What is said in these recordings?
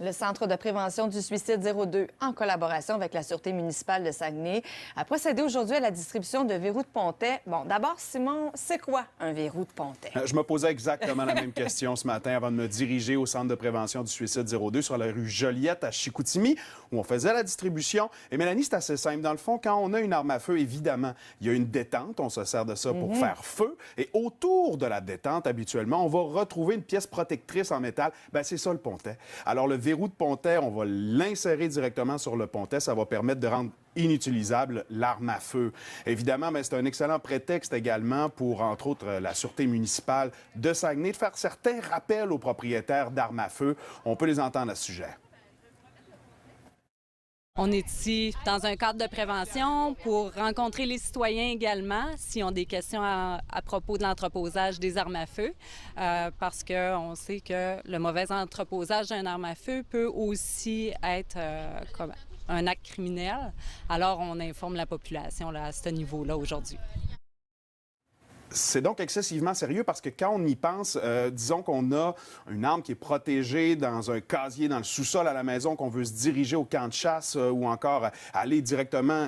Le Centre de prévention du suicide 02, en collaboration avec la Sûreté municipale de Saguenay, a procédé aujourd'hui à la distribution de verrous de pontet. Bon, d'abord, Simon, c'est quoi un verrou de pontet? Je me posais exactement la même question ce matin avant de me diriger au Centre de prévention du suicide 02 sur la rue Joliette à Chicoutimi, où on faisait la distribution. Et Mélanie, c'est assez simple. Dans le fond, quand on a une arme à feu, évidemment, il y a une détente. On se sert de ça pour faire feu. Et autour de la détente, habituellement, on va retrouver une pièce protectrice en métal. Bien, c'est ça le pontet. Alors, le verrou de pontet, on va l'insérer directement sur le pontet. Ça va permettre de rendre inutilisable l'arme à feu. Évidemment, mais c'est un excellent prétexte également pour, entre autres, la Sûreté municipale de Saguenay de faire certains rappels aux propriétaires d'armes à feu. On peut les entendre à ce sujet. On est ici dans un cadre de prévention pour rencontrer les citoyens également s'ils ont des questions à propos de l'entreposage des armes à feu, parce qu'on sait que le mauvais entreposage d'une arme à feu peut aussi être comme un acte criminel. Alors, on informe la population là, à ce niveau-là aujourd'hui. C'est donc excessivement sérieux parce que quand on y pense, disons qu'on a une arme qui est protégée dans un casier dans le sous-sol à la maison, qu'on veut se diriger au camp de chasse ou encore aller directement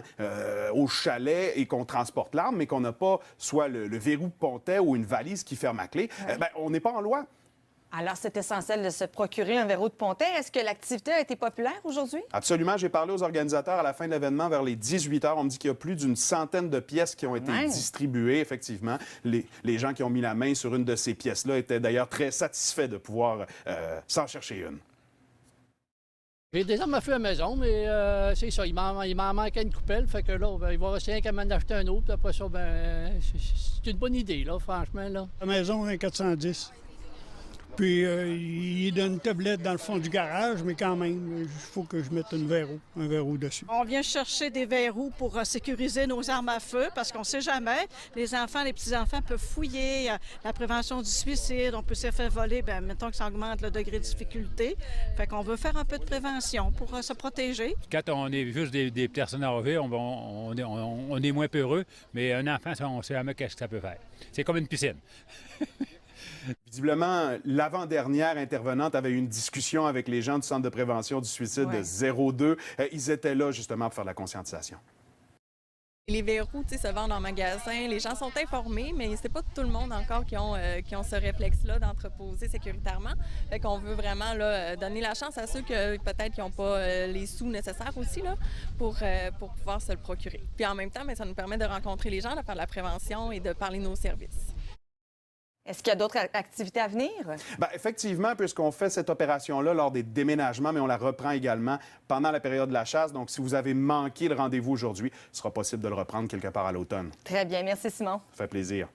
au chalet et qu'on transporte l'arme, mais qu'on n'a pas soit le verrou de pontet ou une valise qui ferme à clé, bien, on n'est pas en loi. Alors, c'est essentiel de se procurer un verrou de pontet. Est-ce que l'activité a été populaire aujourd'hui? Absolument. J'ai parlé aux organisateurs à la fin de l'événement vers les 18 heures. On me dit qu'il y a plus d'une centaine de pièces qui ont été distribuées, effectivement. Les gens qui ont mis la main sur une de ces pièces-là étaient d'ailleurs très satisfaits de pouvoir s'en chercher une. J'ai des armes à feu à la maison, mais c'est ça, il m'en manquait une coupelle, fait que là, ben, il va rester qu'à m'en acheter un autre, puis après ça, ben, c'est une bonne idée, là, franchement, là. La maison, un 410. Puis, il donne une tablette dans le fond du garage, mais quand même, il faut que je mette un verrou dessus. On vient chercher des verrous pour sécuriser nos armes à feu, parce qu'on ne sait jamais. Les enfants, les petits-enfants peuvent fouiller. La prévention du suicide, on peut se faire voler, bien, mettons que ça augmente le degré de difficulté. Fait qu'on veut faire un peu de prévention pour se protéger. Quand on est juste des personnes âgées, on est moins peureux, mais un enfant, on ne sait jamais qu'est-ce que ça peut faire. C'est comme une piscine. Visiblement, l'avant-dernière intervenante avait eu une discussion avec les gens du Centre de prévention du suicide 02. Ils étaient là, justement, pour faire de la conscientisation. Les verrous, se vendent en magasin. Les gens sont informés, mais c'est pas tout le monde encore qui ont ce réflexe-là d'entreposer sécuritairement. Fait qu'on veut vraiment là, donner la chance à ceux que peut-être qui n'ont pas les sous nécessaires aussi là, pour pouvoir se le procurer. Puis en même temps, bien, ça nous permet de rencontrer les gens, de faire de la prévention et de parler de nos services. Est-ce qu'il y a d'autres activités à venir? Bien, effectivement, puisqu'on fait cette opération-là lors des déménagements, mais on la reprend également pendant la période de la chasse. Donc, si vous avez manqué le rendez-vous aujourd'hui, il sera possible de le reprendre quelque part à l'automne. Très bien. Merci, Simon. Ça fait plaisir.